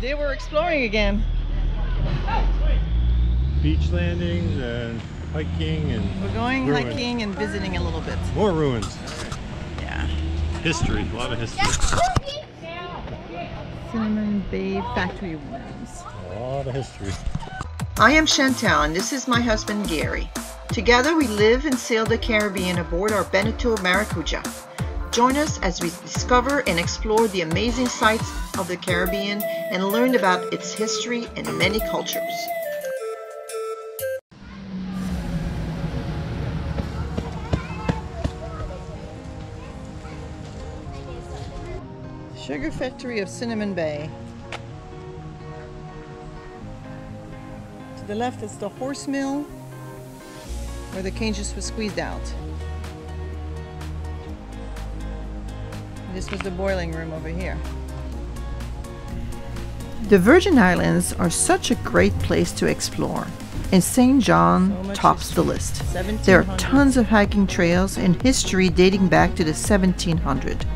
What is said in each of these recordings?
They were exploring again. Beach landings and hiking and We're going ruins. hiking and visiting a little bit. More ruins. Yeah. History, a lot of history. Cinnamon Bay factory ruins. A lot of history. I am Chantal and this is my husband Gary. Together we live and sail the Caribbean aboard our Beneteau Maracudja. Join us as we discover and explore the amazing sights of the Caribbean and learn about its history and many cultures. Sugar factory of Cinnamon Bay. To the left is the horse mill where the cane juice was squeezed out. This was the boiling room over here. The Virgin Islands are such a great place to explore, and St. John tops the list. There are tons of hiking trails and history dating back to the 1700s.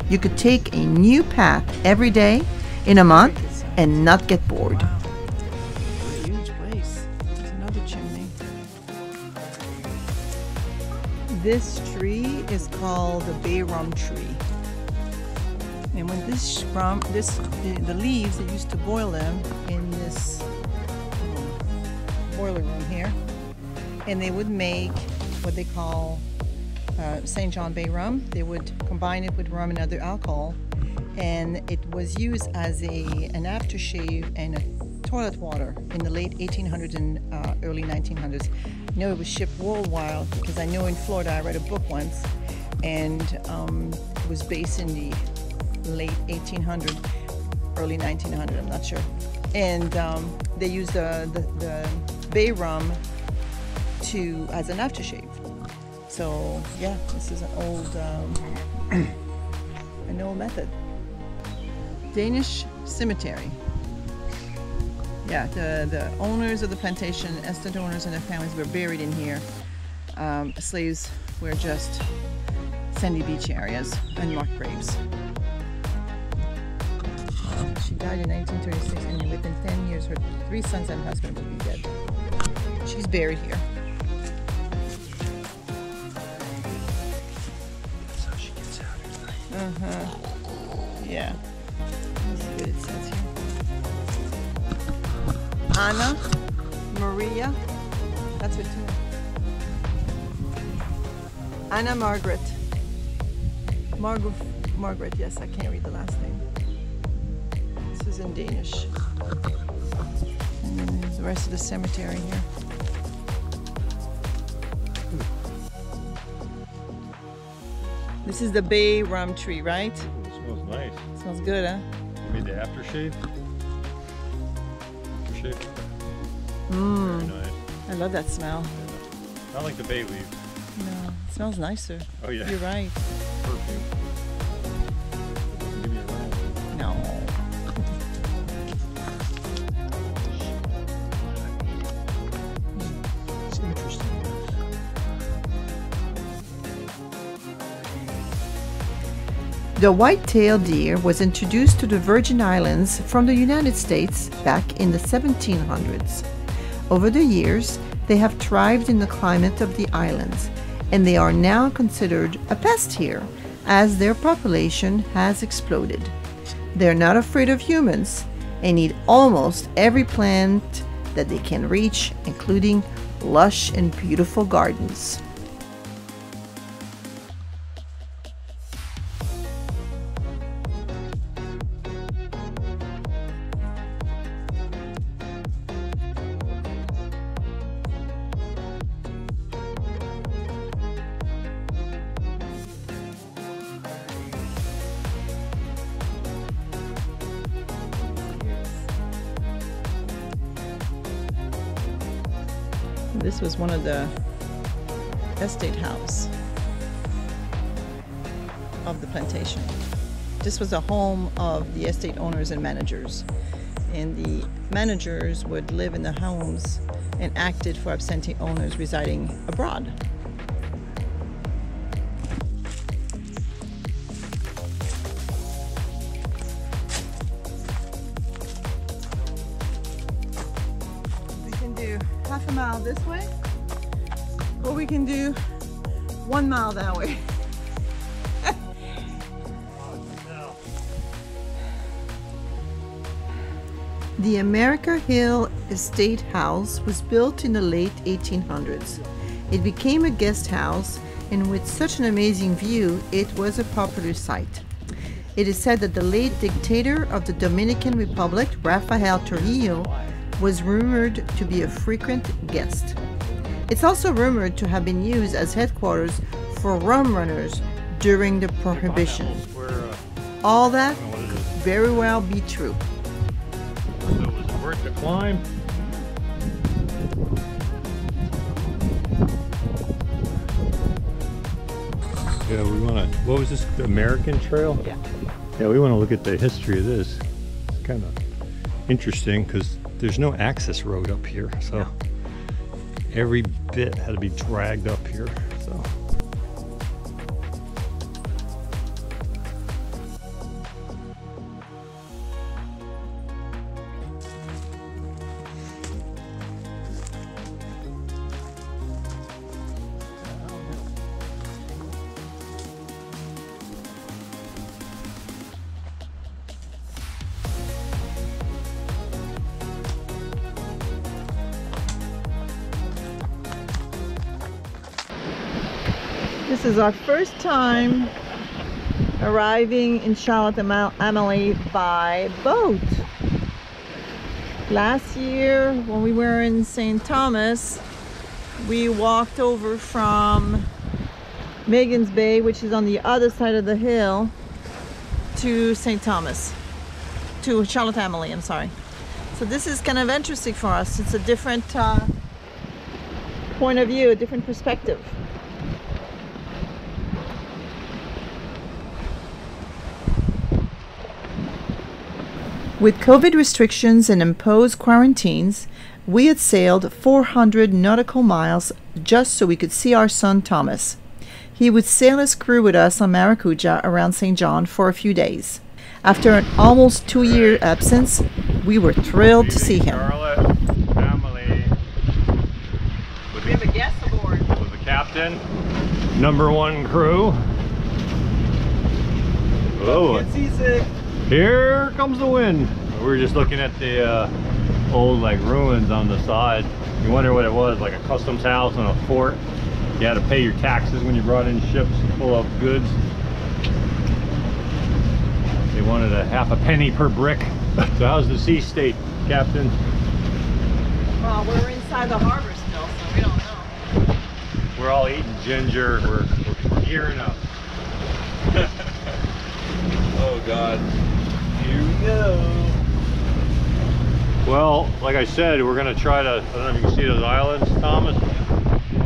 You could take a new path every day in a month and not get bored. Wow. Huge place. There's another chimney. This tree is called the bay rum tree. And when the leaves, they used to boil them in this boiler room here, and they would make what they call St. John Bay rum. They would combine it with rum and other alcohol, and it was used as an aftershave and a toilet water in the late 1800s and early 1900s. I know it was shipped worldwide because I know in Florida I read a book once, and it was based in the late 1800s, early 1900s, I'm not sure. And they used the bay rum as an aftershave. So yeah, this is an old method. Danish cemetery. Yeah, the owners of the plantation, estate owners and their families were buried in here. Slaves were just sandy beach areas, unmarked graves. She died in 1936, and within 10 years, her 3 sons and husband would be dead. She's buried here. That's how she gets out at night. Yeah. Let's see what it says here. Anna, Maria. That's her too. Anna Margaret. Margaret, yes, I can't read the last name. This is in Danish. And then there's the rest of the cemetery here. This is the bay rum tree, right? It smells nice. It smells good, huh? You made the aftershave? Aftershave? Mmm. Very nice. I love that smell. Yeah. Not like the bay leaf. No, it smells nicer. Oh yeah. You're right. Perfume. Give me a lamp. No. It's interesting. The white-tailed deer was introduced to the Virgin Islands from the United States back in the 1700s. Over the years, they have thrived in the climate of the islands, and they are now considered a pest here, as their population has exploded. They're not afraid of humans and eat almost every plant that they can reach, including lush and beautiful gardens. This was one of the estate house of the plantation. This was a home of the estate owners and managers. And the managers would live in the homes and acted for absentee owners residing abroad. can do half a mile this way, or we can do 1 mile that way. The America Hill Estate House was built in the late 1800s. It became a guest house, and with such an amazing view, it was a popular site. It is said that the late dictator of the Dominican Republic, Rafael Trujillo, was rumored to be a frequent guest. It's also rumored to have been used as headquarters for rum runners during the Prohibition. All that could very well be true. So was it worth the climb? Yeah, we want to, what was this, the American Trail? Yeah. Yeah, we want to look at the history of this. It's kind of interesting because there's no access road up here, so every bit had to be dragged up here. So. This is our first time arriving in Charlotte Amalie by boat. Last year when we were in St. Thomas, we walked over from Megan's Bay, which is on the other side of the hill, to St. Thomas, to Charlotte Amalie, I'm sorry. So this is kind of interesting for us. It's a different point of view, a different perspective. With COVID restrictions and imposed quarantines, we had sailed 400 nautical miles just so we could see our son Thomas. He would sail as crew with us on Maracudja around St. John for a few days. After an almost 2-year absence, we were thrilled to see him. Charlotte Amalie. We have a guest aboard. With the captain, #1 crew. Oh, Get seasick. here comes the wind. We were just looking at the old like ruins on the side. You wonder what it was, like a customs house and a fort. You had to pay your taxes when you brought in ships full of goods. They wanted a half a penny per brick. So how's the sea state, Captain? Well, we're inside the harbor still, so we don't know. We're all eating ginger. We're gearing up. Oh God, here we go. Well, like I said, we're gonna try to, I don't know if you can see those islands, Thomas.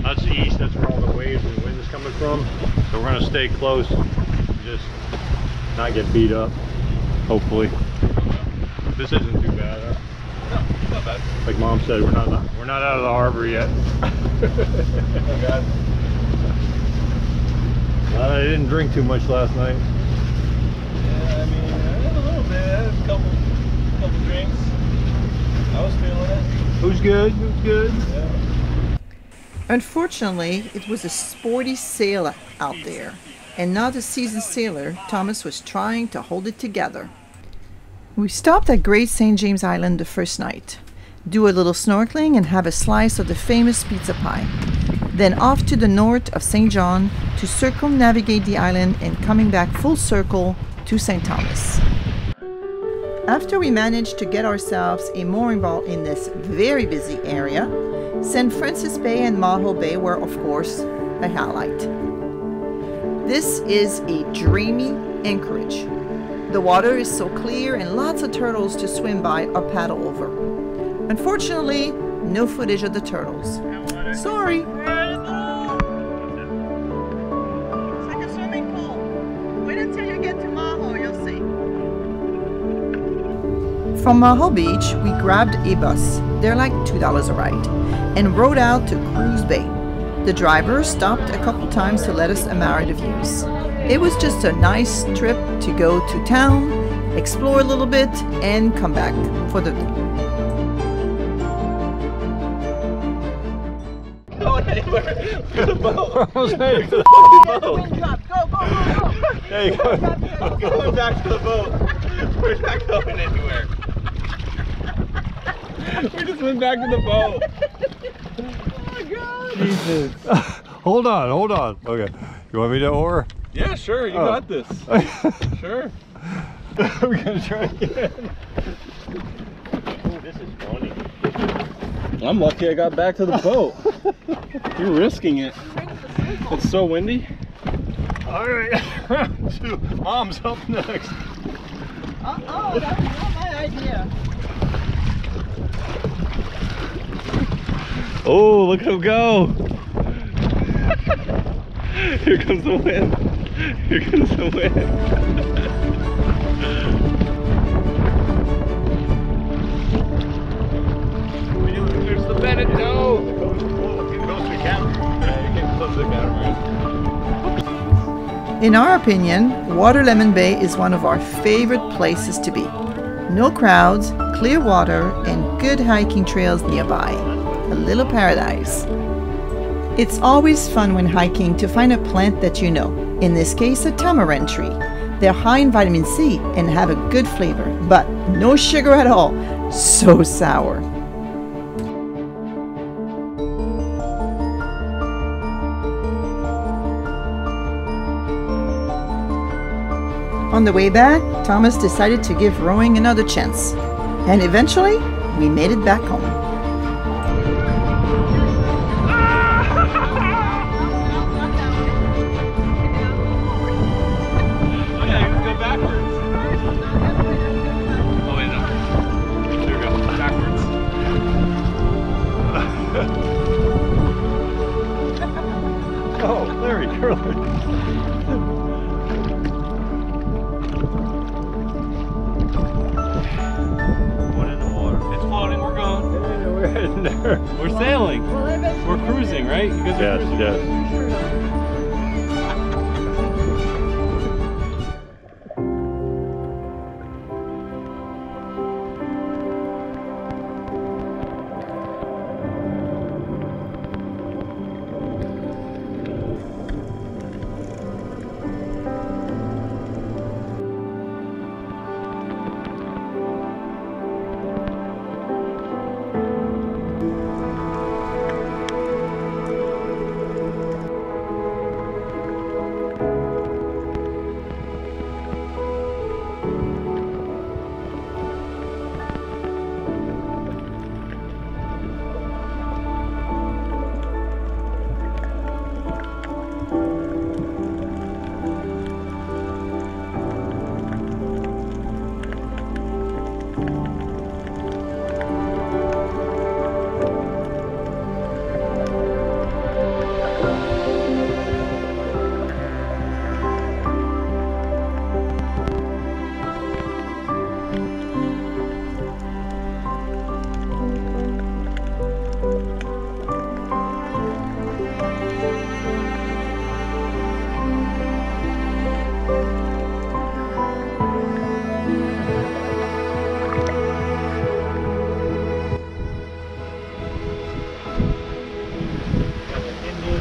That's east, that's where all the waves and wind is coming from. So we're gonna stay close, just not get beat up, hopefully. This isn't too bad, huh? No, not bad. Like Mom said, we're not out of the harbor yet. Oh God. I didn't drink too much last night. Yeah, I mean, I had a little bit. I had a couple drinks. I was feeling it. Who's good? Who's good? Yeah. Unfortunately, it was a sporty sailor out there, and not a seasoned sailor. Thomas was trying to hold it together. We stopped at Great St. James Island the first night, do a little snorkeling and have a slice of the famous pizza pie. Then off to the north of St. John to circumnavigate the island and coming back full circle to St. Thomas. After we managed to get ourselves a mooring ball in this very busy area, St. Francis Bay and Maho Bay were, of course, a highlight. This is a dreamy anchorage. The water is so clear and lots of turtles to swim by or paddle over. Unfortunately, no footage of the turtles. Sorry. It's like a swimming pool. Wait until you get to Maho, you'll see. From Maho Beach, we grabbed a bus. They're like $2 a ride, and rode out to Cruise Bay. The driver stopped a couple times to let us admire the views. It was just a nice trip to go to town, explore a little bit, and come back for the going anywhere. To the boat. We're almost heading to the boat. Wind drop. Go, go, go, go. There you go. I'm going back to the boat. We're not going anywhere. We just went back to the boat. Oh my God. Jesus. Hold on, hold on. Okay. You want me to oar? Yeah, sure. You got this. Sure. We're gonna try again. Oh, this is funny. I'm lucky I got back to the boat. You're risking it. It's so windy. All right. Mom's up next. Oh, that was not my idea. Oh, look at him go. Here comes the wind. Here comes the wind. There's the Bennett No. In our opinion, Water Lemon Bay is one of our favorite places to be. No crowds, clear water, and good hiking trails nearby. A little paradise. It's always fun when hiking to find a plant that you know, in this case a tamarind tree. They're high in vitamin C and have a good flavor, but no sugar at all. So sour. On the way back, Thomas decided to give rowing another chance. And eventually, we made it back home. Oh, Larry, curly. One in the water. It's floating. We're going. Yeah, we're heading there. We're sailing. We're cruising, right? You guys are cruising. Yes.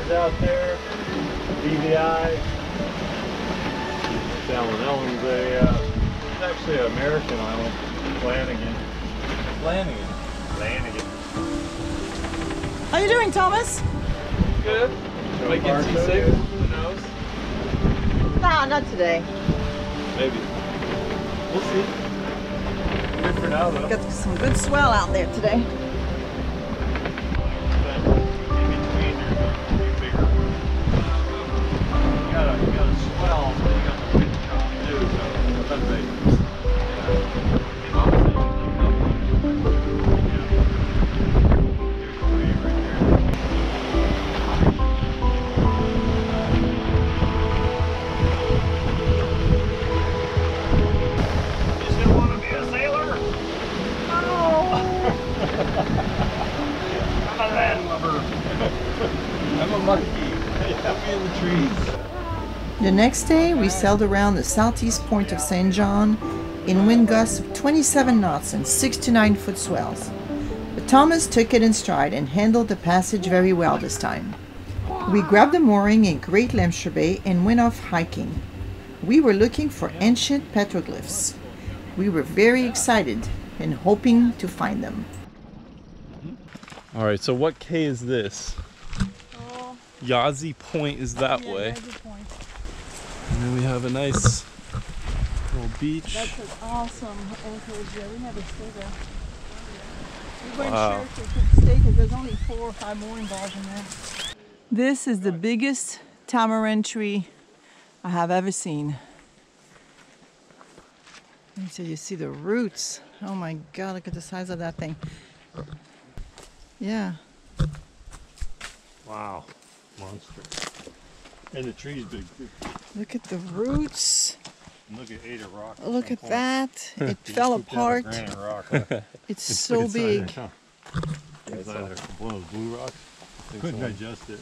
Out there, U.S.V.I. Down in Ellen's it's actually an American island, Flanagan. How you doing, Thomas? Good. Might get seasick. Who knows? Nah, not today. Maybe. We'll see. Good for now, though. Got some good swell out there today. I'm a monkey. Put me in the trees. The next day, we sailed around the southeast point of St. John in wind gusts of 27 knots and 6 to 9 foot swells. But Thomas took it in stride and handled the passage very well this time. We grabbed a mooring in Great Lemsher Bay and went off hiking. We were looking for ancient petroglyphs. We were very excited and hoping to find them. All right, so what K is this? U.S.V.I Point is that way. And then we have a nice little beach. That's an awesome anchorage there. We never stayed there. We weren't Wow. sure if we could stay because there's only 4 or 5 mooring bars in there. This is the biggest tamarind tree I have ever seen. So you see the roots. Oh my God, look at the size of that thing. Yeah. Wow, monster. And the tree's big too. Look at the roots. And look at Ada Rock. Look at that. It fell apart. It's so big. It's either one of those blue rocks. Couldn't digest it.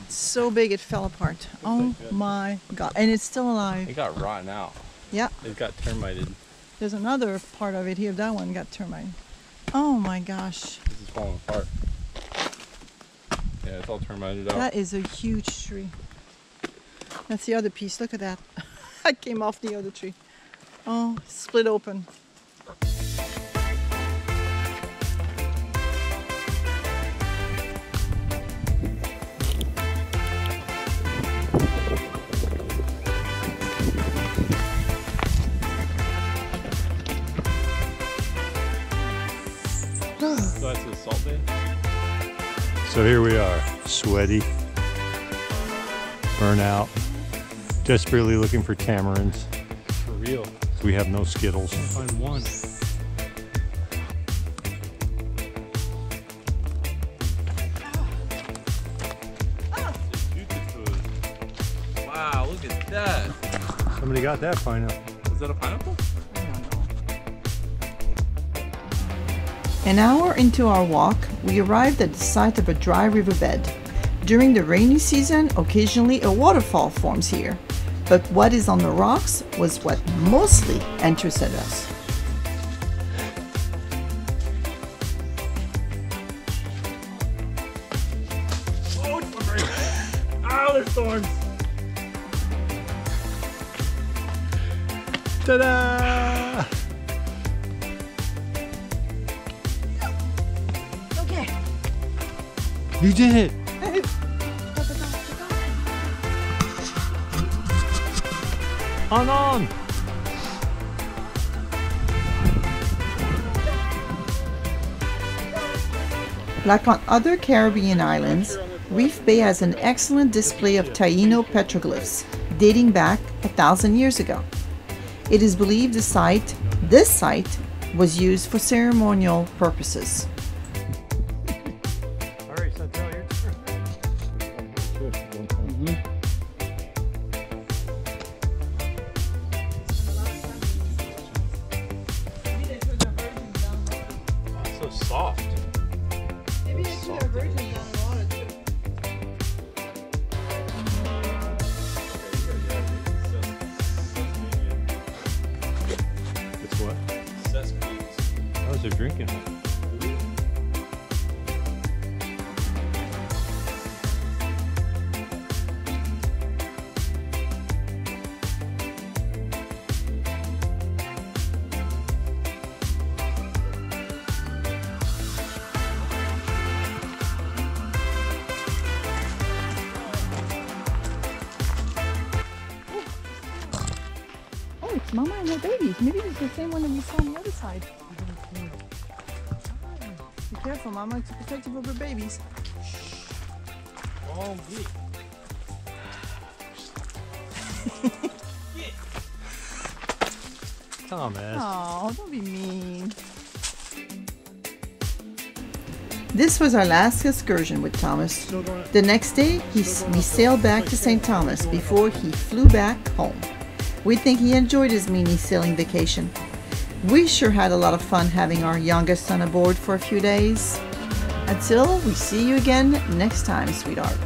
It's so big it fell apart. Oh my God. And it's still alive. It got rotten out. Yeah. It got termited. There's another part of it here. That one got termite. Oh my gosh. This is falling apart. Yeah, it's all termited out. That is a huge tree. That's the other piece. Look at that. I came off the other tree. Oh, split open. So that's a salt bay? So here we are, sweaty, burnout, desperately looking for tamarinds. For real. We have no Skittles. Find one. Wow, look at that. Somebody got that pineapple. Is that a pineapple? An hour into our walk, we arrived at the site of a dry riverbed. During the rainy season, occasionally a waterfall forms here, but what is on the rocks was what mostly interested us. Oh, it's slippery. Ow, there's thorns. Ta-da! Okay. You did it! On! Like on other Caribbean islands, Reef Bay has an excellent display of Taino petroglyphs dating back 1,000 years ago. It is believed this site was used for ceremonial purposes. Alright, so tell your So soft. Maybe they put a virgin down in water too. It's what? Sesame. Oh, they're drinking it. Oh, it's Mama and her babies. Maybe it's the same one that we saw on the other side. Be careful, Mama. It's protective of her babies. Oh, good. Thomas. Oh, don't be mean. This was our last excursion with Thomas. The next day, we sailed back to St. Thomas before he flew back home. We think he enjoyed his mini sailing vacation. We sure had a lot of fun having our youngest son aboard for a few days. Until we see you again next time, sweetheart.